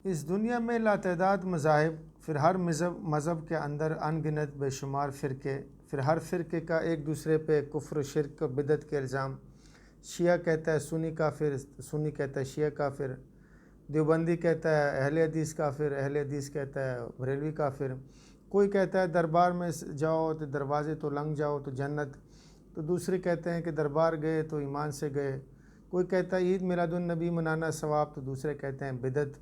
اس دنیا میں لاتعداد مذاہب، پھر ہر مذہب کے اندر ان گنت بے شمار فرقے، پھر ہر فرقے کا ایک دوسرے پہ کفر، شرک و بدعت کے الزام۔ شیعہ کہتا ہے سنی کافر، سنی کہتا ہے شیعہ کافر، دیوبندی کہتا ہے اہل حدیث کافر، اہل حدیث کہتا ہے بریلوی کافر۔ کوئی کہتا ہے دربار میں جاؤ تو دروازے تو لنگ جاؤ تو جنت، تو دوسرے کہتے ہیں کہ دربار گئے تو ایمان سے گئے۔ کوئی کہتا ہے عید میلاد النبی منانا ثواب، تو دوسرے کہتے ہیں بدعت۔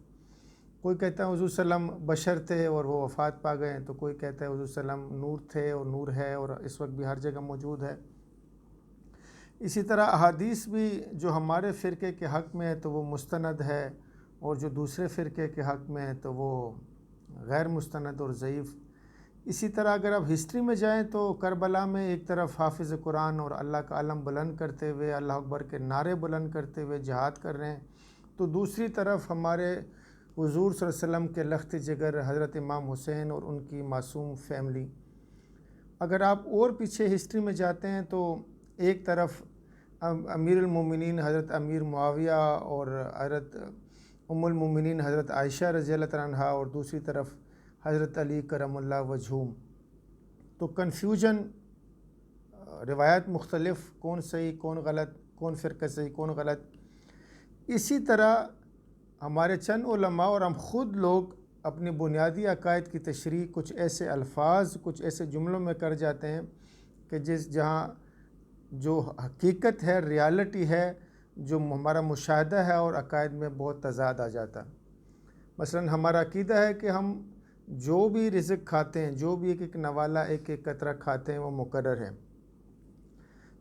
کوئی کہتا ہے حضور صلی اللہ علیہ وسلم بشر تھے اور وہ وفات پا گئے، تو کوئی کہتا ہے حضور صلی اللہ علیہ وسلم نور تھے اور نور ہے اور اس وقت بھی ہر جگہ موجود ہے۔ اسی طرح احادیث بھی جو ہمارے فرقے کے حق میں ہے تو وہ مستند ہے، اور جو دوسرے فرقے کے حق میں ہے تو وہ غیر مستند اور ضعیف۔ اسی طرح اگر آپ ہسٹری میں جائیں تو کربلا میں ایک طرف حافظ قرآن اور اللہ کا علم بلند کرتے ہوئے، اللہ اکبر کے نعرے بلند کرتے ہوئے جہاد کر رہے ہیں، تو دوسری طرف ہمارے حضور صلی اللہ علیہ وسلم کے لخت جگر حضرت امام حسین اور ان کی معصوم فیملی۔ اگر آپ اور پیچھے ہسٹری میں جاتے ہیں تو ایک طرف امیر المومنین حضرت امیر معاویہ اور حضرت ام المومنین حضرت عائشہ رضی اللہ تعالیٰ عنہا، اور دوسری طرف حضرت علی کرم اللہ وجہہم۔ تو کنفیوژن، روایت مختلف، کون صحیح کون غلط، کون فرقہ صحیح کون غلط۔ اسی طرح ہمارے چند علماء اور ہم خود لوگ اپنی بنیادی عقائد کی تشریح کچھ ایسے الفاظ، کچھ ایسے جملوں میں کر جاتے ہیں کہ جہاں جو حقیقت ہے، ریالٹی ہے، جو ہمارا مشاہدہ ہے، اور عقائد میں بہت تضاد آ جاتا۔ مثلا ہمارا عقیدہ ہے کہ ہم جو بھی رزق کھاتے ہیں، جو بھی ایک ایک نوالہ، ایک ایک قطرہ کھاتے ہیں، وہ مقرر ہے۔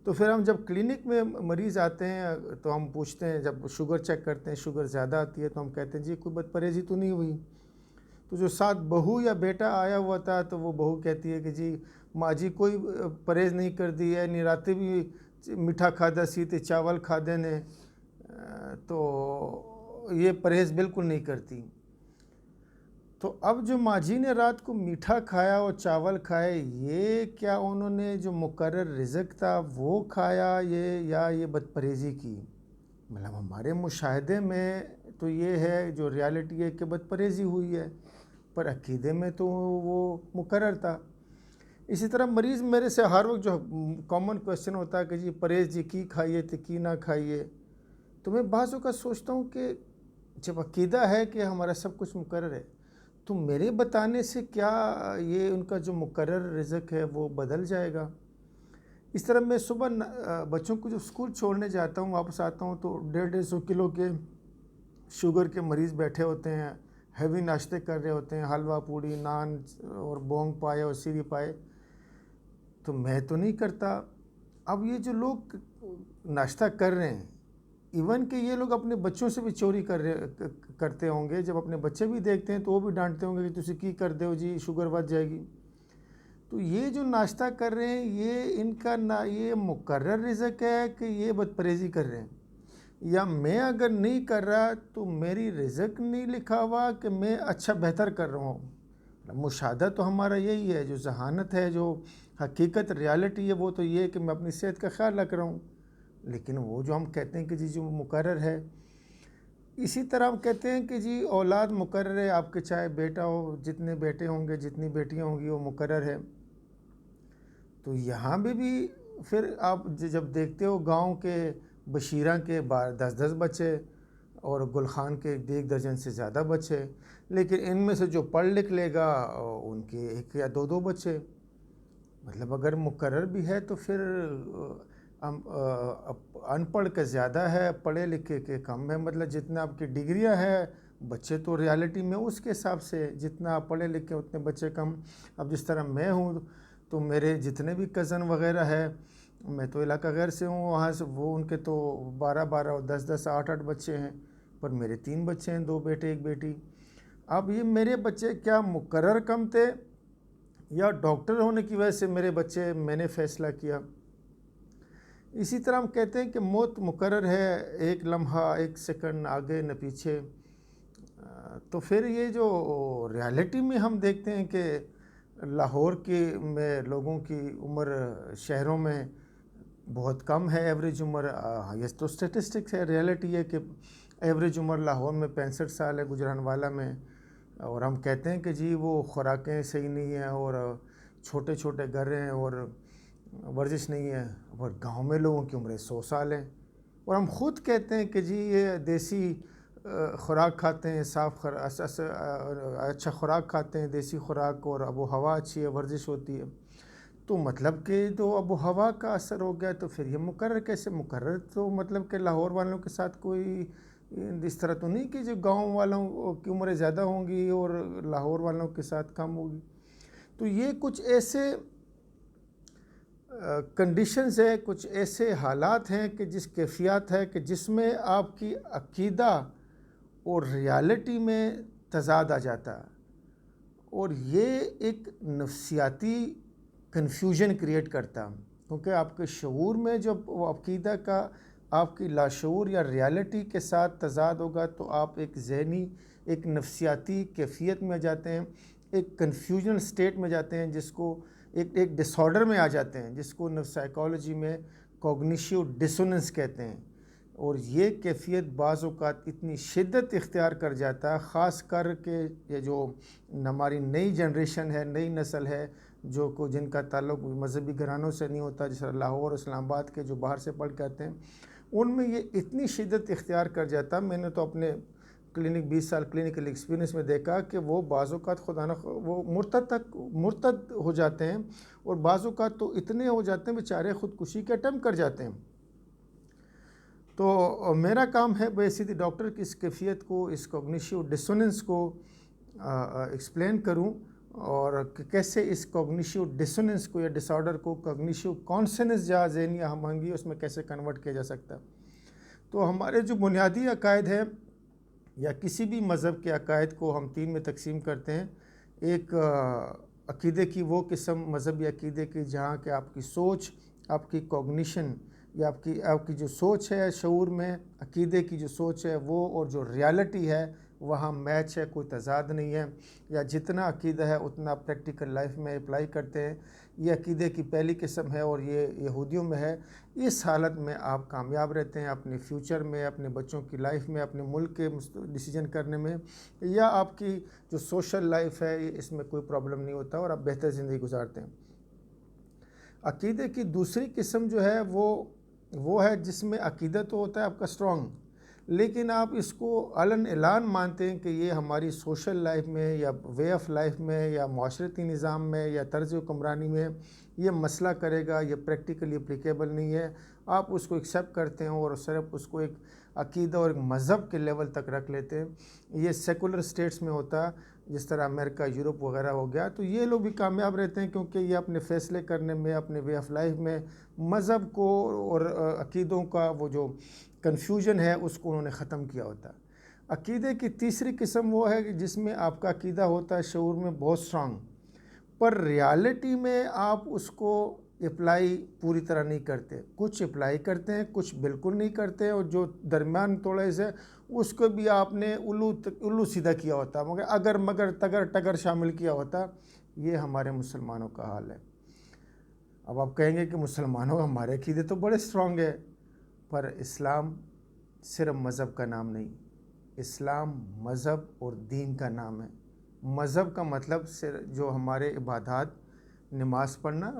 تو پھر ہم جب کلینک میں مریض آتے ہیں تو ہم پوچھتے ہیں، جب شوگر چیک کرتے ہیں، شوگر زیادہ آتی ہے تو ہم کہتے ہیں جی کوئی بد پرہیزی تو نہیں ہوئی؟ تو جو ساتھ بہو یا بیٹا آیا ہوا تھا تو وہ بہو کہتی ہے کہ جی ماں جی کوئی پرہیز نہیں کر دی ہے، نی راتے بھی میٹھا کھادا سی تے چاول کھادے نے، تو یہ پرہیز بالکل نہیں کرتی۔ تو اب جو ماں جی نے رات کو میٹھا کھایا اور چاول کھائے، یہ کیا انہوں نے جو مقرر رزق تھا وہ کھایا، یا یہ بد پرہیزی کی؟ مطلب ہمارے مشاہدے میں تو یہ ہے، جو ریالٹی ہے کہ بد پرہیزی ہوئی ہے، پر عقیدے میں تو وہ مقرر تھا۔ اسی طرح مریض میرے سے ہر وقت جو کامن کویسچن ہوتا ہے کہ جی پرہیز جی کی کھائیے تو کی نہ کھائیے، تو میں بعض اوقات سوچتا ہوں کہ جب عقیدہ ہے کہ ہمارا سب کچھ مقرر ہے، تو میرے بتانے سے کیا یہ ان کا جو مقرر رزق ہے وہ بدل جائے گا؟ اس طرح میں صبح بچوں کو جو اسکول چھوڑنے جاتا ہوں، واپس آتا ہوں تو 150 کلو کے شوگر کے مریض بیٹھے ہوتے ہیں، ہیوی ناشتے کر رہے ہوتے ہیں، حلوہ پوڑی، نان اور بونگ پائے اور سیری پائے، تو میں تو نہیں کرتا۔ اب یہ جو لوگ ناشتہ کر رہے ہیں، ایون کہ یہ لوگ اپنے بچوں سے بھی چوری کرتے ہوں گے، جب اپنے بچے بھی دیکھتے ہیں تو وہ بھی ڈانٹتے ہوں گے کہ تسی کی کر دے ہو جی، شوگر بڑھ جائے گی۔ تو یہ جو ناشتہ کر رہے ہیں، یہ ان کا یہ مقرر رزق ہے کہ یہ بد پرہیزی کر رہے ہیں؟ یا میں اگر نہیں کر رہا تو میری رزق نہیں لکھا ہوا کہ میں اچھا بہتر کر رہا ہوں؟ مشاہدہ تو ہمارا یہی ہے، جو ذہانت ہے، جو حقیقت ریالٹی ہے، وہ تو یہ ہے کہ میں اپنی صحت کا خیال رکھ رہا ہوں۔ لیکن وہ جو ہم کہتے ہیں کہ جی جو مقرر ہے، اسی طرح ہم کہتے ہیں کہ جی اولاد مقرر ہے، آپ کے چاہے بیٹا ہو، جتنے بیٹے ہوں گے، جتنی بیٹیاں ہوں گی، وہ مقرر ہے۔ تو یہاں بھی پھر آپ جب دیکھتے ہو گاؤں کے بشیرہ کے 10 بچے اور گل خان کے 1 درجن سے زیادہ بچے، لیکن ان میں سے جو پڑھ لکھ لے گا ان کے 1 یا 2 بچے۔ مطلب اگر مقرر بھی ہے تو پھر ان پڑھ کے زیادہ ہے، پڑھے لکھے کے کم ہے۔ مطلب جتنا آپ کی ڈگریاں ہے، بچے تو ریالٹی میں اس کے حساب سے جتنا آپ پڑھے لکھے اتنے بچے کم۔ اب جس طرح میں ہوں تو میرے جتنے بھی کزن وغیرہ ہے، میں تو علاقہ غیر سے ہوں، وہاں سے وہ ان کے تو 12 اور 10 8 بچے ہیں، پر میرے 3 بچے ہیں، 2 بیٹے 1 بیٹی۔ اب یہ میرے بچے کیا مقرر کم تھے، یا ڈاکٹر ہونے کی وجہ سے میرے بچے میں نے فیصلہ کیا؟ اسی طرح ہم کہتے ہیں کہ موت مقرر ہے، 1 لمحہ 1 سیکنڈ آگے نہ پیچھے۔ تو پھر یہ جو ریالٹی میں ہم دیکھتے ہیں کہ لاہور میں لوگوں کی عمر شہروں میں بہت کم ہے، ایوریج عمر، یہ تو اسٹیٹسٹکس ہے، ریالٹی ہے کہ ایوریج عمر لاہور میں 65 سال ہے، گجرانوالہ میں، اور ہم کہتے ہیں کہ جی وہ خوراکیں صحیح نہیں ہیں اور چھوٹے چھوٹے گھر ہیں اور ورزش نہیں ہے، اور گاؤں میں لوگوں کی عمریں 100 سال ہیں، اور ہم خود کہتے ہیں کہ جی یہ دیسی خوراک کھاتے ہیں، اچھا خوراک کھاتے ہیں، دیسی خوراک، اور آب و ہوا اچھی ہے، ورزش ہوتی ہے۔ تو مطلب کہ تو آب و ہوا کا اثر ہو گیا، تو پھر یہ مقرر کیسے؟ مقرر تو مطلب کہ لاہور والوں کے ساتھ کوئی اس طرح تو نہیں کہ جو گاؤں والوں کی عمریں زیادہ ہوں گی اور لاہور والوں کے ساتھ کم ہوگی۔ تو یہ کچھ ایسے کنڈیشنز ہے، کچھ ایسے حالات ہیں کہ جس کیفیات ہے کہ جس میں آپ کی عقیدہ اور ریالٹی میں تضاد آ جاتا ہے، اور یہ ایک نفسیاتی کنفیوژن کریٹ کرتا، کیونکہ آپ کے شعور میں جب وہ عقیدہ کا آپ کی لاشعور یا ریالٹی کے ساتھ تضاد ہوگا تو آپ ایک ذہنی، ایک نفسیاتی کیفیت میں جاتے ہیں، ایک کنفیوژن سٹیٹ میں جاتے ہیں، جس کو ایک ڈس آرڈر میں آ جاتے ہیں، جس کو سائیکالوجی میں کوگنیشو ڈسوننس کہتے ہیں۔ اور یہ کیفیت بعض اوقات اتنی شدت اختیار کر جاتا ہے، خاص کر کے یہ جو ہماری نئی جنریشن ہے، نئی نسل ہے، جن کا تعلق مذہبی گھرانوں سے نہیں ہوتا، جس طرح لاہور اور اسلام آباد کے جو باہر سے پڑھ کے آتے ہیں، ان میں یہ اتنی شدت اختیار کر جاتا ہے۔ میں نے تو اپنے 20 سال کلینکل ایکسپیرینس میں دیکھا کہ وہ بعض اوقات خدا نہ وہ مرتد ہو جاتے ہیں، اور بعض اوقات تو اتنے ہو جاتے ہیں بیچارے خودکشی کے اٹیمپٹ کر جاتے ہیں۔ تو میرا کام ہے بیسیکلی ڈاکٹر کی اس کیفیت کو، اس کوگنیشو ڈسوننس کو ایکسپلین کروں، اور کیسے اس کوگنیشو ڈسوننس کو یا ڈس آرڈر کو کوگنیشو کانسنس یا ذہنی ہم آہنگی اس میں کیسے کنورٹ کیا جا سکتا ہے۔ تو ہمارے جو بنیادی عقائد ہیں یا کسی بھی مذہب کے عقائد کو ہم 3 میں تقسیم کرتے ہیں۔ ایک عقیدے کی وہ قسم، مذہبی عقیدے کی، جہاں کہ آپ کی سوچ، آپ کی کوگنیشن یا آپ کی جو سوچ ہے شعور میں، عقیدے کی جو سوچ ہے وہ اور جو ریالٹی ہے وہاں میچ ہے، کوئی تضاد نہیں ہے، یا جتنا عقیدہ ہے اتنا پریکٹیکل لائف میں اپلائی کرتے ہیں۔ یہ عقیدے کی پہلی قسم ہے، اور یہ یہودیوں میں ہے۔ اس حالت میں آپ کامیاب رہتے ہیں اپنے فیوچر میں، اپنے بچوں کی لائف میں، اپنے ملک کے ڈیسیجن کرنے میں، یا آپ کی جو سوشل لائف ہے اس میں کوئی پرابلم نہیں ہوتا اور آپ بہتر زندگی گزارتے ہیں۔ عقیدے کی دوسری قسم جو ہے وہ ہے جس میں عقیدہ تو ہوتا ہے آپ کا اسٹرانگ، لیکن آپ اس کو علن اعلان مانتے ہیں کہ یہ ہماری سوشل لائف میں یا وے آف لائف میں یا معاشرتی نظام میں یا طرز حکمرانی میں یہ مسئلہ کرے گا، یہ پریکٹیکلی اپلیکیبل نہیں ہے۔ آپ اس کو ایکسیپٹ کرتے ہیں اور صرف اس کو ایک عقیدہ اور ایک مذہب کے لیول تک رکھ لیتے ہیں۔ یہ سیکولر سٹیٹس میں ہوتا ہے، جس طرح امریکہ، یورپ وغیرہ ہو گیا، تو یہ لوگ بھی کامیاب رہتے ہیں کیونکہ یہ اپنے فیصلے کرنے میں، اپنے وے آف لائف میں مذہب کو اور عقیدوں کا وہ جو کنفیوژن ہے اس کو انہوں نے ختم کیا ہوتا ہے۔ عقیدے کی تیسری قسم وہ ہے کہ جس میں آپ کا عقیدہ ہوتا ہے شعور میں بہت اسٹرانگ، پر ریالٹی میں آپ اس کو اپلائی پوری طرح نہیں کرتے، کچھ اپلائی کرتے ہیں، کچھ بالکل نہیں کرتے، اور جو درمیان تھوڑے سے اس کو بھی آپ نے الو سیدھا کیا ہوتا، مگر اگر مگر تگر ٹگر شامل کیا ہوتا۔ یہ ہمارے مسلمانوں کا حال ہے۔ اب آپ کہیں گے کہ مسلمانوں ہمارے عقیدے تو بڑے اسٹرانگ ہے، پر اسلام صرف مذہب کا نام نہیں، اسلام مذہب اور دین کا نام ہے۔ مذہب کا مطلب جو ہمارے عبادات، نماز پڑھنا،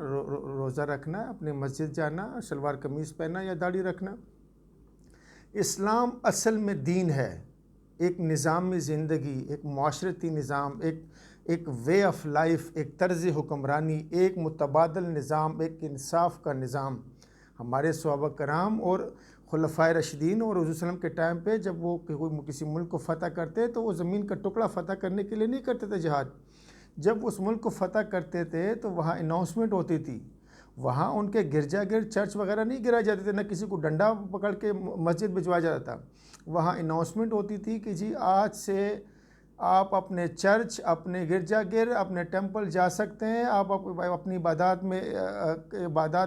روزہ رکھنا، اپنے مسجد جانا، شلوار قمیض پہننا یا داڑھی رکھنا۔ اسلام اصل میں دین ہے، ایک نظامی زندگی، ایک معاشرتی نظام، ایک وے آف لائف، ایک طرز حکمرانی، ایک متبادل نظام، ایک انصاف کا نظام۔ ہمارے صحابہ کرام اور خلفائے راشدین اور حضور صلی اللہ علیہ وسلم کے ٹائم پہ جب وہ کسی ملک کو فتح کرتے تو وہ زمین کا ٹکڑا فتح کرنے کے لیے نہیں کرتے تھے جہاد۔ جب اس ملک کو فتح کرتے تھے تو وہاں اناؤنسمنٹ ہوتی تھی، وہاں ان کے گرجا گر چرچ وغیرہ نہیں گرائے جاتے تھے، نہ کسی کو ڈنڈا پکڑ کے مسجد بھجوایا جاتا تھا۔ وہاں اناؤنسمنٹ ہوتی تھی کہ جی آج سے آپ اپنے چرچ، اپنے گرجا گر، اپنے ٹیمپل جا سکتے ہیں، آپ اپنی عبادات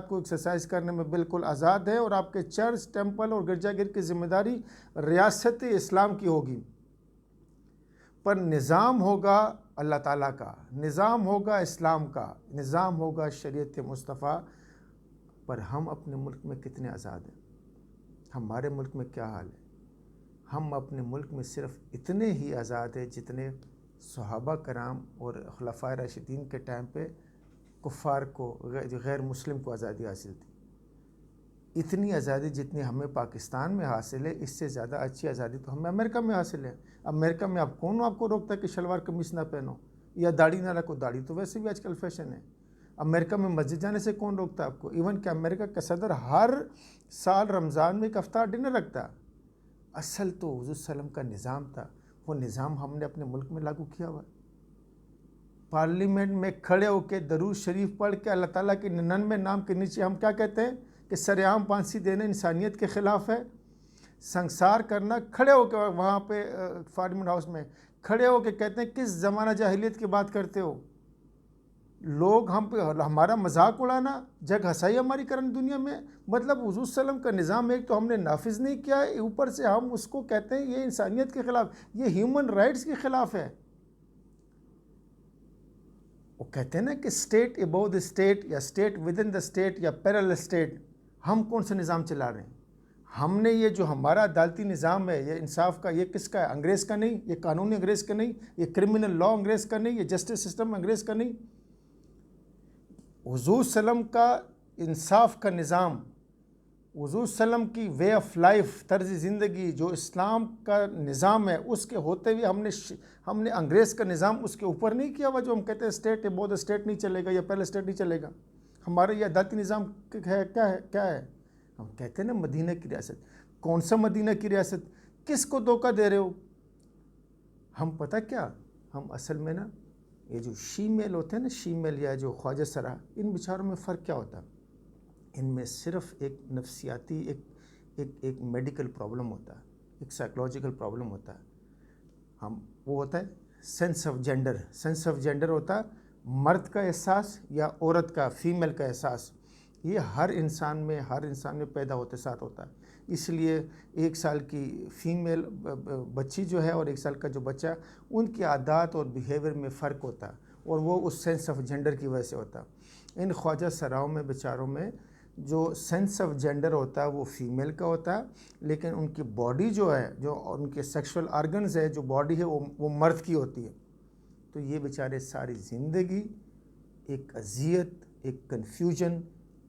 کو ایکسرسائز کرنے میں بالکل آزاد ہیں، اور آپ کے چرچ، ٹیمپل اور گرجا گر کی ذمہ داری ریاست اسلام کی ہوگی، پر نظام ہوگا اللہ تعالیٰ کا، نظام ہوگا اسلام کا، نظام ہوگا شریعت مصطفیٰ۔ پر ہم اپنے ملک میں کتنے آزاد ہیں؟ ہمارے ملک میں کیا حال ہے؟ ہم اپنے ملک میں صرف اتنے ہی آزاد ہیں جتنے صحابہ کرام اور خلفائے راشدین کے ٹائم پہ کفار کو غیر مسلم کو آزادی حاصل تھی. اتنی آزادی جتنی ہمیں پاکستان میں حاصل ہے، اس سے زیادہ اچھی آزادی تو ہمیں امریکہ میں حاصل ہے. امریکہ میں آپ کون آپ کو روکتا ہے کہ شلوار قمیص نہ پہنو یا داڑھی نہ رکھو؟ داڑھی تو ویسے بھی آج کل فیشن ہے. امریکہ میں مسجد جانے سے کون روکتا ہے آپ کو؟ ایون کہ امریکہ کا صدر ہر سال رمضان میں ایک افطار ڈنر رکھتا. اصل تو حضور صلی اللہ علیہ وسلم کا نظام تھا، وہ نظام ہم نے اپنے ملک میں لاگو کیا ہوا ہے. پارلیمنٹ میں کھڑے ہو کے درود شریف پڑھ کے اللہ تعالیٰ کے 99 نام کے نیچے ہم کیا کہتے ہیں کہ سرعام پھانسی دینا انسانیت کے خلاف ہے. سنسار کرنا، کھڑے ہو کے وہاں پہ پارلیمنٹ ہاؤس میں کھڑے ہو کے کہتے ہیں کس زمانہ جاہلیت کی بات کرتے ہو. لوگ ہم پہ ہمارا مذاق اڑانا، جگ ہنسائی ہماری کرن دنیا میں. مطلب حضور صلی اللہ علیہ وسلم کا نظام ایک تو ہم نے نافذ نہیں کیا ہے، اوپر سے ہم اس کو کہتے ہیں یہ انسانیت کے خلاف، یہ ہیومن رائٹس کے خلاف ہے. وہ کہتے ہیں نا کہ اسٹیٹ ابو دا اسٹیٹ یا state with in the state یا پیرل اسٹیٹ. ہم کون سا نظام چلا رہے ہیں؟ ہم نے یہ جو ہمارا عدالتی نظام ہے، یہ انصاف کا، یہ کس کا ہے؟ انگریز کا نہیں. یہ قانون انگریز کا نہیں. یہ کرمنل لا انگریز کا نہیں. یہ جسٹس سسٹم انگریز کا نہیں. حضور صلی اللہ علیہ وسلم کا انصاف کا نظام، حضور صلی اللہ علیہ وسلم کی وے آف لائف، طرز زندگی جو اسلام کا نظام ہے، اس کے ہوتے ہوئے ہم نے انگریز کا نظام اس کے اوپر نہیں کیا ہوا. جو ہم کہتے ہیں اسٹیٹ ابو دا اسٹیٹ نہیں چلے گا یا پہلے اسٹیٹ نہیں چلے گا. ہمارا یہ عدالتی نظام ہے کیا ہے؟ ہم کہتے ہیں نا مدینہ کی ریاست. کون سا مدینہ کی ریاست؟ کس کو دھوکہ دے رہے ہو؟ ہم پتہ کیا، ہم اصل میں نا یہ جو شیمیل ہوتے ہیں نا، شیمیل یا جو خواجہ سرا، ان بیچاروں میں فرق کیا ہوتا ہے؟ ان میں صرف ایک نفسیاتی ایک میڈیکل پرابلم ہوتا ہے، ایک سائیکولوجیکل پرابلم ہوتا ہے. وہ ہوتا ہے sense of gender. Sense of gender ہوتا ہے مرد کا احساس یا عورت کا، فیمیل کا احساس. یہ ہر انسان میں پیدا ہوتے ساتھ ہوتا ہے. اس لیے 1 سال کی فیمیل بچی جو ہے اور 1 سال کا جو بچہ، ان کی عادات اور بیہیویئر میں فرق ہوتا ہے، اور وہ اس سینس آف جینڈر کی وجہ سے ہوتا ہے. ان خواجہ سراؤں میں بیچاروں میں جو سینس آف جینڈر ہوتا ہے وہ فیمیل کا ہوتا ہے، لیکن ان کی باڈی جو ہے، جو ان کے سیکشول آرگنز ہے، جو باڈی ہے وہ مرد کی ہوتی ہے. تو یہ بیچارے ساری زندگی ایک اذیت، ایک کنفیوژن،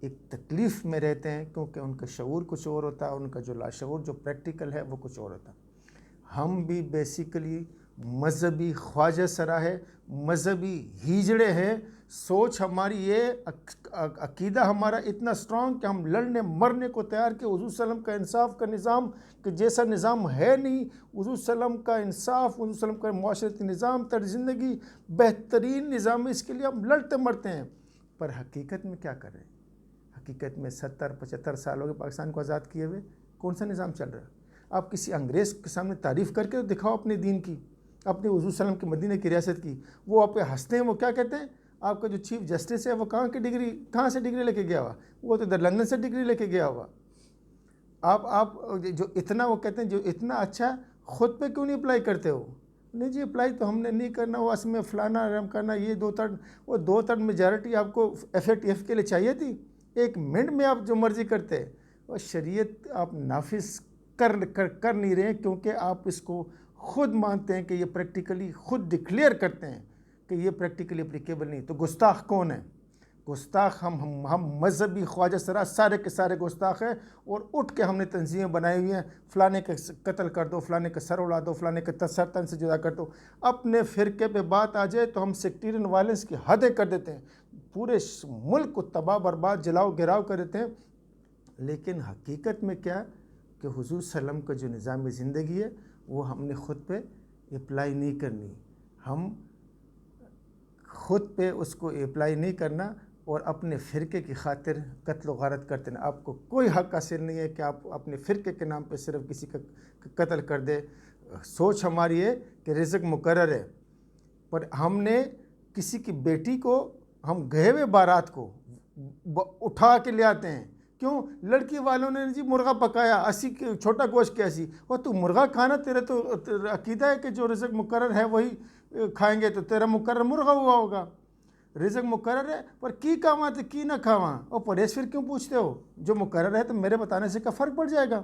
ایک تکلیف میں رہتے ہیں، کیونکہ ان کا شعور کچھ اور ہوتا ہے، ان کا جو لاشعور جو پریکٹیکل ہے وہ کچھ اور ہوتا ہے. ہم بھی بیسیکلی مذہبی خواجہ سرا ہے، مذہبی ہیجڑے ہیں. سوچ ہماری یہ، عقیدہ ہمارا اتنا سٹرونگ کہ ہم لڑنے مرنے کو تیار کہ حضور صلی اللہ علیہ وسلم کا انصاف کا نظام کہ جیسا نظام ہے نہیں. حضور صلی اللہ علیہ وسلم کا انصاف، حضور صلی اللہ علیہ وسلم کا معاشرتی نظام، طرز زندگی بہترین نظام ہے، اس کے لیے ہم لڑتے مرتے ہیں. پر حقیقت میں کیا کر رہے ہیں؟ حقیقت میں 70-75 سال ہو گئے پاکستان کو آزاد کیے ہوئے. کون سا نظام چل رہا ہے؟ آپ کسی انگریز کے سامنے تعریف کر کے دکھاؤ اپنے دین کی، اپنے حضور صلی اللہ علیہ وسلم کے مدینہ کی ریاست کی. وہ آپ پہ ہنستے ہیں. وہ کیا کہتے ہیں؟ آپ کا جو چیف جسٹس ہے وہ کہاں سے ڈگری لے کے گیا ہوا؟ وہ تو ادھر لندن سے ڈگری لے کے گیا ہوا. آپ جو اتنا، وہ کہتے ہیں جو اتنا اچھا، خود پہ کیوں نہیں اپلائی کرتے ہو؟ نہیں جی اپلائی تو ہم نے نہیں کرنا، وہ اس میں فلانا رم کرنا، یہ 2/3 میجارٹی آپ کو FATF کے لیے چاہیے تھی. 1 منٹ میں آپ جو مرضی کرتے. اور شریعت آپ نافذ کر نہیں رہے ہیں، کیونکہ آپ اس کو خود مانتے ہیں کہ یہ پریکٹیکلی خود ڈکلیئر کرتے ہیں کہ یہ پریکٹیکلی اپلیکیبل نہیں. تو گستاخ کون ہے؟ گستاخ ہم مذہبی خواجہ سرا سارے کے سارے گستاخ ہیں. اور اٹھ کے ہم نے تنظیمیں بنائی ہوئی ہیں، فلانے کا قتل کر دو، فلانے کا سر اڑا دو، فلانے کا سر تن سے جدا کر دو. اپنے فرقے پہ بات آ جائے تو ہم سیکٹیرین وائلنس کی حدیں کر دیتے ہیں، پورے ملک کو تباہ برباد، جلاؤ گراؤ کر دیتے ہیں. لیکن حقیقت میں کیا کہ حضور صلی اللہ علیہ وسلم کا جو نظام زندگی ہے وہ ہم نے خود پہ اپلائی نہیں کرنی. ہم خود پہ اس کو اپلائی نہیں کرنا اور اپنے فرقے کی خاطر قتل و غارت کرتے ہیں. آپ کو کوئی حق حاصل نہیں ہے کہ آپ اپنے فرقے کے نام پہ صرف کسی کا قتل کر دے. سوچ ہماری ہے کہ رزق مقرر ہے، پر ہم نے کسی کی بیٹی کو، ہم گئے ہوئے بارات کو اٹھا کے لے آتے ہیں. کیوں؟ لڑکی والوں نے جی مرغا پکایا، اسی چھوٹا گوشت کے اسی. اور تو مرغا کھانا، تیرے تو عقیدہ ہے کہ جو رزق مقرر ہے وہی کھائیں گے، تو تیرا مقرر مرغا ہوا ہوگا. رزق مقرر ہے پر کی کھاواں تو کی نہ کھاواں. اور پرہیز پھر کیوں پوچھتے ہو؟ جو مقرر ہے تو میرے بتانے سے کیا فرق پڑ جائے گا؟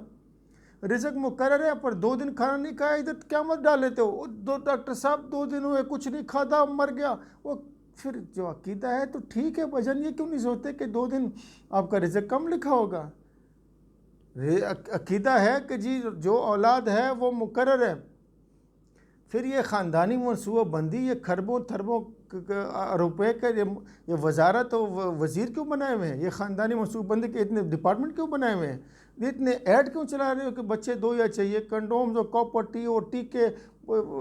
رزق مقرر ہے پر 2 دن کھانا نہیں کھایا ادھر کیا مت ڈال لیتے ہو؟ ڈاکٹر صاحب 2 دن ہوئے کچھ نہیں کھاتا مر گیا. وہ پھر جو عقیدہ ہے تو ٹھیک ہے بھجن، یہ کیوں نہیں سوچتے کہ 2 دن آپ کا رزق کم لکھا ہوگا؟ عقیدہ ہے کہ جی جو اولاد ہے وہ مقرر ہے. پھر یہ خاندانی منصوبہ بندی، یہ خربوں تھربوں روپے کا یہ وزارت و وزیر کیوں بنائے ہوئے ہیں؟ یہ خاندانی منصوبہ بندی کے اتنے ڈپارٹمنٹ کیوں بنائے ہوئے ہیں؟ یہ اتنے ایڈ کیوں چلا رہے ہو کہ بچے 2 یا چاہیے، کنڈومز اور کاپر ٹی اور ٹیکے،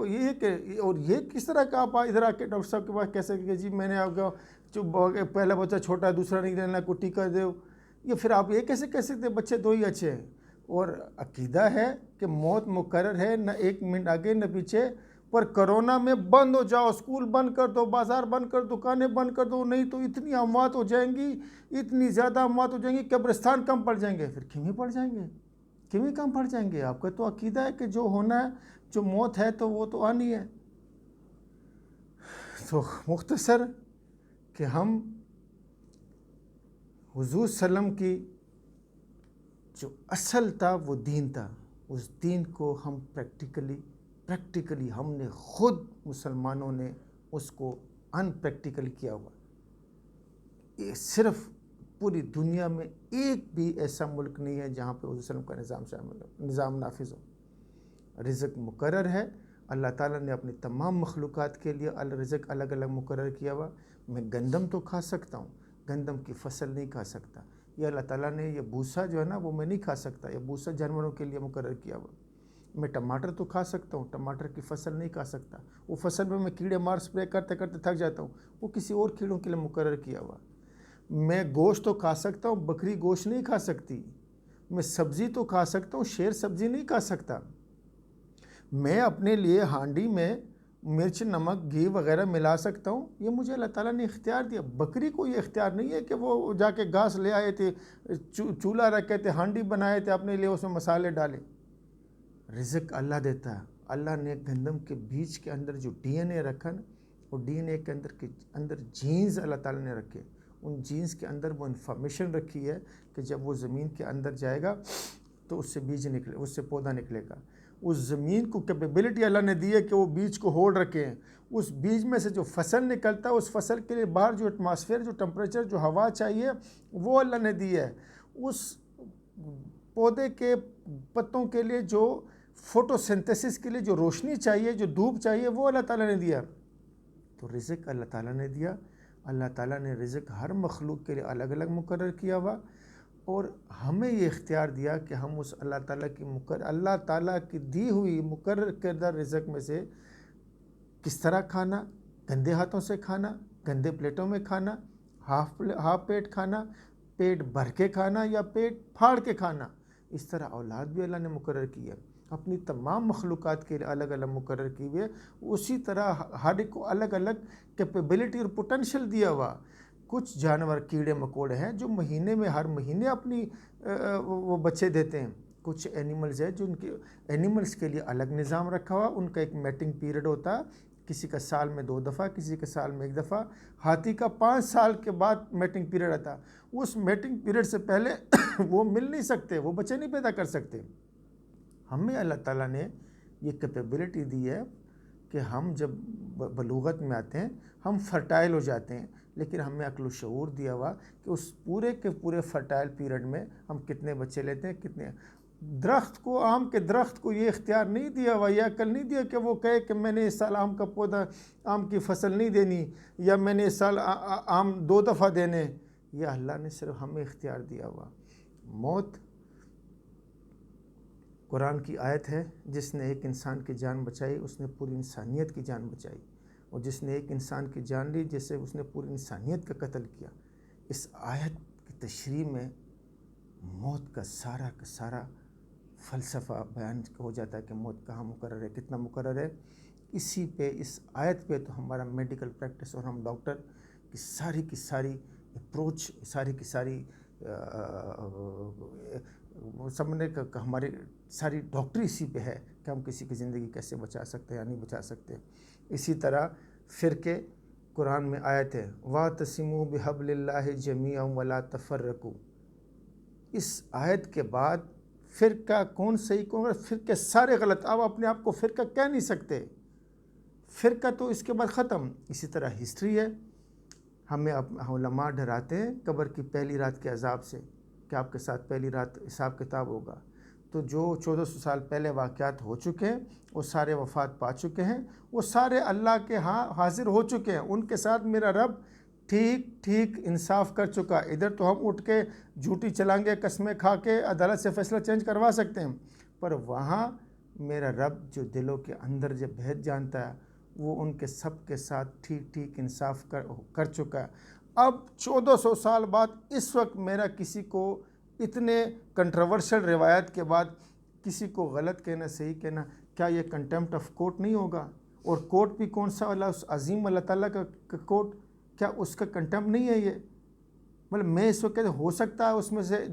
یہ کہ اور یہ کس طرح کا آپ ادھر آ کے ڈاکٹر صاحب کے پاس کہہ سکتے کہ جی میں نے آپ کا پہلا بچہ چھوٹا ہے دوسرا نہیں دینا، کوئی ٹیکہ دو. یہ پھر آپ یہ کیسے کہہ سکتے بچے 2 ہی اچھے ہیں؟ اور عقیدہ ہے کہ موت مقرر ہے، نہ 1 منٹ آگے نہ پیچھے. پر کرونا میں بند ہو جاؤ، اسکول بند کر دو، بازار بند کر دو، دکانیں بند کر دو، نہیں تو اتنی اموات ہو جائیں گی، اتنی زیادہ اموات ہو جائیں گی، قبرستان کم پڑ جائیں گے. پھر کیوں پڑ جائیں گے؟ کیوں کم پڑ جائیں گے؟ آپ کا تو عقیدہ ہے کہ جو ہونا ہے، جو موت ہے تو وہ تو آنی ہے. تو مختصر کہ ہم حضور صلی اللہ علیہ وسلم کی جو اصل تھا وہ دین تھا، اس دین کو ہم پریکٹیکلی ہم نے خود مسلمانوں نے اس کو ان پریکٹیکل کیا ہوا. یہ صرف پوری دنیا میں ایک بھی ایسا ملک نہیں ہے جہاں پہ حضور صلی اللہ علیہ وسلم کا شامل ہو، نظام نافذ ہو. رزق مقرر ہے، اللہ تعالیٰ نے اپنی تمام مخلوقات کے لیے رزق الگ الگ مقرر کیا ہوا. میں گندم تو کھا سکتا ہوں، گندم کی فصل نہیں کھا سکتا. یہ اللہ تعالیٰ نے یہ بھوسا جو ہے نا وہ میں نہیں کھا سکتا، یہ بھوسا جانوروں کے لیے مقرر کیا ہوا. میں ٹماٹر تو کھا سکتا ہوں، ٹماٹر کی فصل نہیں کھا سکتا. وہ فصل میں کیڑے مار سپرے کرتے کرتے تھک جاتا ہوں، وہ کسی اور کیڑوں کے لیے مقرر کیا ہوا. میں گوشت تو کھا سکتا ہوں، بکری گوشت نہیں کھا سکتی. میں سبزی تو کھا سکتا ہوں، شیر سبزی نہیں کھا سکتا. میں اپنے لیے ہانڈی میں مرچ نمک گھی وغیرہ ملا سکتا ہوں، یہ مجھے اللہ تعالیٰ نے اختیار دیا. بکری کو یہ اختیار نہیں ہے کہ وہ جا کے گھاس لے آئے تھے، چولہا رکھے تھے، ہانڈی بنائے تھے اپنے لیے، اس میں مسالے ڈالے. رزق اللہ دیتا ہے. اللہ نے گندم کے بیج کے اندر جو ڈی این اے رکھا نا، وہ ڈی این اے کے اندر جینز اللہ تعالیٰ نے رکھے. ان جینز کے اندر وہ انفارمیشن رکھی ہے کہ جب وہ زمین کے اندر جائے گا تو اس سے بیج نکلے، اس سے پودا نکلے گا. اس زمین کو کیپیبلٹی اللہ نے دی ہے کہ وہ بیج کو ہولڈ رکھے ہیں. اس بیج میں سے جو فصل نکلتا ہے، اس فصل کے لیے باہر جو ایٹماسفیئر، جو ٹمپریچر، جو ہوا چاہیے وہ اللہ نے دی ہے. اس پودے کے پتوں کے لیے جو فوٹو سنتھسس کے لیے جو روشنی چاہیے، جو دھوپ چاہیے، وہ اللہ تعالیٰ نے دیا. تو رزق اللہ تعالیٰ نے دیا. اللہ تعالیٰ نے رزق ہر مخلوق کے لیے الگ الگ مقرر کیا ہوا، اور ہمیں یہ اختیار دیا کہ ہم اس اللہ تعالیٰ کی دی ہوئی مقرر کردہ رزق میں سے کس طرح کھانا، گندے ہاتھوں سے کھانا، گندے پلیٹوں میں کھانا، ہاف پیٹ کھانا، پیٹ بھر کے کھانا یا پیٹ پھاڑ کے کھانا. اس طرح اولاد بھی اللہ نے مقرر کی ہے، اپنی تمام مخلوقات کے لیے الگ الگ مقرر کی ہوئے. اسی طرح ہر ایک کو الگ الگ کیپیبلٹی اور پوٹینشیل دیا ہوا. کچھ جانور کیڑے مکوڑے ہیں جو مہینے میں ہر مہینے اپنی وہ بچے دیتے ہیں. کچھ اینیملز ہیں جو ان کے اینیملز کے لیے الگ نظام رکھا ہوا، ان کا ایک میٹنگ پیریڈ ہوتا ہے، کسی کا سال میں 2 دفعہ، کسی کا سال میں 1 دفعہ. ہاتھی کا 5 سال کے بعد میٹنگ پیریڈ آتا. اس میٹنگ پیریڈ سے پہلے وہ مل نہیں سکتے، وہ بچے نہیں پیدا کر سکتے. ہمیں اللہ تعالیٰ نے یہ کیپیبلٹی دی ہے کہ ہم جب بلوغت میں آتے ہیں ہم فرٹائل ہو جاتے ہیں، لیکن ہمیں عقل و شعور دیا ہوا کہ اس پورے کے پورے فرٹائل پیریڈ میں ہم کتنے بچے لیتے ہیں، کتنے. درخت کو، آم کے درخت کو یہ اختیار نہیں دیا ہوا، یہ عقل نہیں دیا کہ وہ کہے کہ میں نے اس سال آم کا پودا، آم کی فصل نہیں دینی، یا میں نے اس سال آم 2 دفعہ دینے. یہ اللہ نے صرف ہمیں اختیار دیا ہوا. موت قرآن کی آیت ہے، جس نے ایک انسان کی جان بچائی اس نے پوری انسانیت کی جان بچائی، اور جس نے ایک انسان کی جان لی جیسے اس نے پوری انسانیت کا قتل کیا. اس آیت کی تشریح میں موت کا سارا فلسفہ بیان ہو جاتا ہے کہ موت کہاں مقرر ہے، کتنا مقرر ہے. اسی پہ، اس آیت پہ تو ہمارا میڈیکل پریکٹس اور ہم ڈاکٹر کی ساری اپروچ، ساری سمجھنے کا ہماری ساری ڈاکٹری اسی پہ ہے کہ ہم کسی کی زندگی کیسے بچا سکتے ہیں یا نہیں بچا سکتے. اسی طرح فرقے، قرآن میں آیت ہے وَاعْتَصِمُوا بِحَبْلِ اللَّهِ جَمِيعًا وَلَا تَفَرَّقُوا. اس آیت کے بعد فرقہ کون صحیح کون غلط، فرقے سارے غلط. آپ اپنے آپ کو فرقہ کہہ نہیں سکتے، فرقہ تو اس کے بعد ختم. اسی طرح ہسٹری ہے. ہمیں علماء ڈراتے ہیں قبر کی پہلی رات کے عذاب سے کہ آپ کے ساتھ پہلی رات حساب کتاب ہوگا. تو جو 1400 سال پہلے واقعات ہو چکے ہیں وہ سارے وفات پا چکے ہیں، وہ سارے اللہ کے ہاں حاضر ہو چکے ہیں. ان کے ساتھ میرا رب ٹھیک انصاف کر چکا. ادھر تو ہم اٹھ کے جھوٹی چلائیں گے، قسمیں کھا کے عدالت سے فیصلہ چینج کروا سکتے ہیں، پر وہاں میرا رب جو دلوں کے اندر جو بھید جانتا ہے وہ ان کے سب کے ساتھ ٹھیک انصاف کر چکا ہے. اب 1400 سال بعد اس وقت میرا کسی کو اتنے کنٹروورشل روایت کے بعد کسی کو غلط کہنا صحیح کہنا، کیا یہ کنٹمپٹ آف کورٹ نہیں ہوگا؟ اور کورٹ بھی کون سا والا، اس عظیم اللہ تعالیٰ کا کورٹ، کیا اس کا کنٹمپٹ نہیں ہے یہ؟ مطلب میں اس وقت ہو سکتا ہے اس میں سے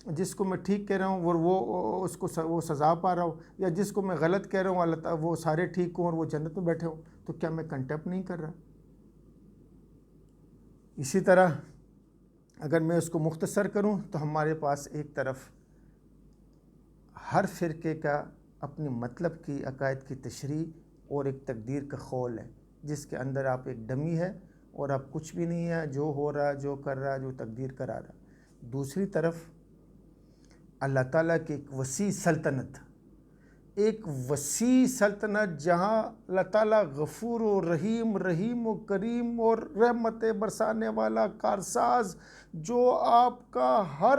جس کو میں ٹھیک کہہ رہا ہوں وہ اس کو وہ سزا پا رہا ہوں، یا جس کو میں غلط کہہ رہا ہوں اللہ تعالیٰ وہ سارے ٹھیک ہوں اور وہ جنت میں بیٹھے ہوں، تو کیا میں کنٹمپٹ نہیں کر رہا؟ اسی طرح اگر میں اس کو مختصر کروں تو ہمارے پاس ایک طرف ہر فرقے کا اپنے مطلب کی عقائد کی تشریح اور ایک تقدیر کا خول ہے، جس کے اندر آپ ایک ڈمی ہے اور آپ کچھ بھی نہیں ہے، جو ہو رہا جو کر رہا جو تقدیر کرا رہا. دوسری طرف اللہ تعالیٰ کی ایک وسیع سلطنت جہاں اللہ تعالیٰ غفور و رحیم و کریم اور رحمت برسانے والا کارساز، جو آپ کا ہر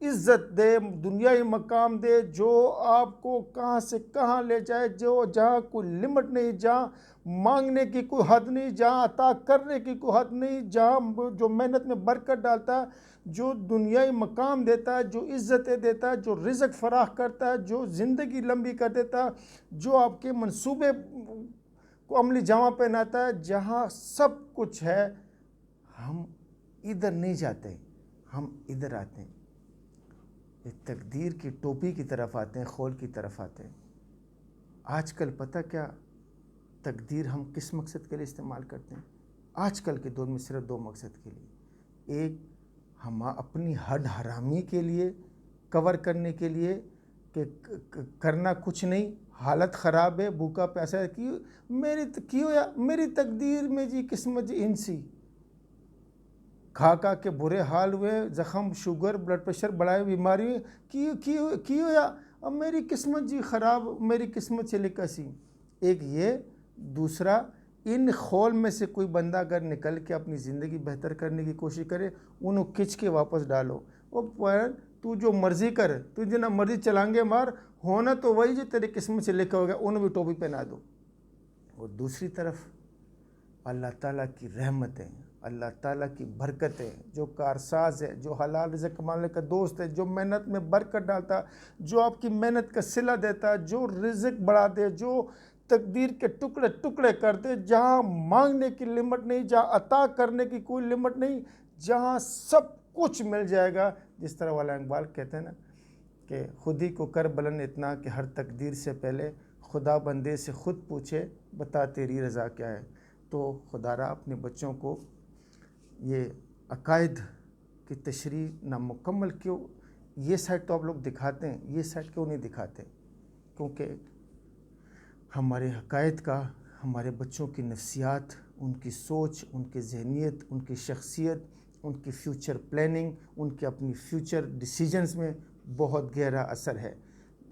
عزت دے، دنیائی مقام دے، جو آپ کو کہاں سے کہاں لے جائے، جو جہاں کوئی لمٹ نہیں، جہاں مانگنے کی کوئی حد نہیں، جہاں عطا کرنے کی کوئی حد نہیں، جہاں جو محنت میں برکت ڈالتا ہے، جو دنیائی مقام دیتا ہے، جو عزتیں دیتا ہے، جو رزق فراخ کرتا ہے، جو زندگی لمبی کر دیتا ہے، جو آپ کے منصوبے کو عملی جامہ پہناتا ہے، جہاں سب کچھ ہے. ہم ادھر نہیں جاتے، ہم ادھر آتے ہیں، تقدیر کی ٹوپی کی طرف آتے ہیں، خول کی طرف آتے ہیں. آج کل پتہ کیا تقدیر ہم کس مقصد کے لیے استعمال کرتے ہیں؟ آج کل کے دور میں صرف 2 مقصد کے لیے. ایک ہم اپنی ہڈ حرامی کے لیے کور کرنے کے لیے کہ کرنا کچھ نہیں، حالت خراب ہے، بھوکا پیاسا ہے، میری تقدیر میں جی قسمت جی انسی کھا کے برے حال ہوئے، زخم، شوگر، بلڈ پریشر بڑھائے، بیماری کیوں یا اب میری قسمت جی خراب، میری قسمت سے لکھا سی. ایک یہ. دوسرا ان خول میں سے کوئی بندہ اگر نکل کے اپنی زندگی بہتر کرنے کی کوشش کرے، انہوں کھچ کے واپس ڈالو. تو جو مرضی کر، تو جنا مرضی چلانگے مار، ہونا تو وہی جو تیری قسمت سے لکھا ہوگا، انہوں بھی ٹوپی پہنا دو. اور دوسری طرف اللہ تعالیٰ کی رحمتیں، اللہ تعالیٰ کی برکتیں، جو کارساز ہے، جو حلال رزق کمانے کا دوست ہے، جو محنت میں برکت ڈالتا، جو آپ کی محنت کا صلہ دیتا، جو رزق بڑھا دے، جو تقدیر کے ٹکڑے ٹکڑے کر دے، جہاں مانگنے کی لمٹ نہیں، جہاں عطا کرنے کی کوئی لمٹ نہیں، جہاں سب کچھ مل جائے گا. جس طرح والا اقبال کہتے ہیں نا کہ خود ہی کو کر بلند اتنا کہ ہر تقدیر سے پہلے خدا بندے سے خود پوچھے بتا تیری رضا کیا ہے. تو خدا را اپنے بچوں کو یہ عقائد کی تشریح نامکمل کیوں، یہ سائٹ تو آپ لوگ دکھاتے ہیں، یہ سائٹ کیوں نہیں دکھاتے؟ کیونکہ ہمارے عقائد کا ہمارے بچوں کی نفسیات، ان کی سوچ، ان کی ذہنیت، ان کی شخصیت، ان کی فیوچر پلاننگ، ان کے اپنی فیوچر ڈیسیجنز میں بہت گہرا اثر ہے.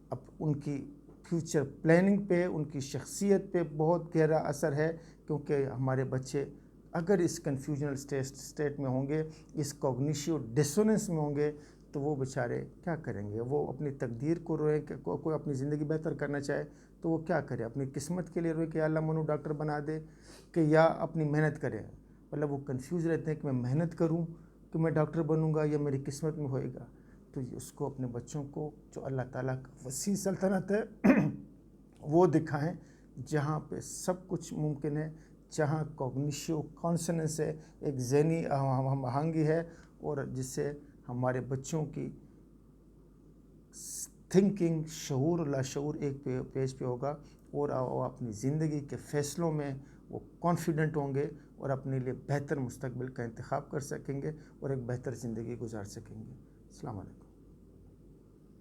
اب ان کی فیوچر پلاننگ پہ، ان کی شخصیت پہ بہت گہرا اثر ہے، کیونکہ ہمارے بچے اگر اس کنفیوژنل اسٹیٹ میں ہوں گے، اس کوگنیشو ڈسوننس میں ہوں گے، تو وہ بیچارے کیا کریں گے؟ وہ اپنی تقدیر کو روئے کہ کوئی اپنی زندگی بہتر کرنا چاہے تو وہ کیا کرے؟ اپنی قسمت کے لیے روئے کہ اللہ منو ڈاکٹر بنا دے، کہ یا اپنی محنت کرے. مطلب وہ کنفیوز رہتے ہیں کہ میں محنت کروں کہ میں ڈاکٹر بنوں گا یا میری قسمت میں ہوئے گا. تو اس کو اپنے بچوں کو جو اللہ تعالیٰ کا وسیع سلطنت ہے وہ دکھائیں، جہاں پہ سب کچھ ممکن ہے، جہاں کوگنیشو کانسننس ہے، ایک ذہنی ہم آہنگی ہے، اور جس سے ہمارے بچوں کی تھنکنگ، شعور و لاشعور ایک پیج پہ ہوگا، اور وہ اپنی زندگی کے فیصلوں میں وہ کانفیڈنٹ ہوں گے اور اپنے لیے بہتر مستقبل کا انتخاب کر سکیں گے اور ایک بہتر زندگی گزار سکیں گے. السلام علیکم.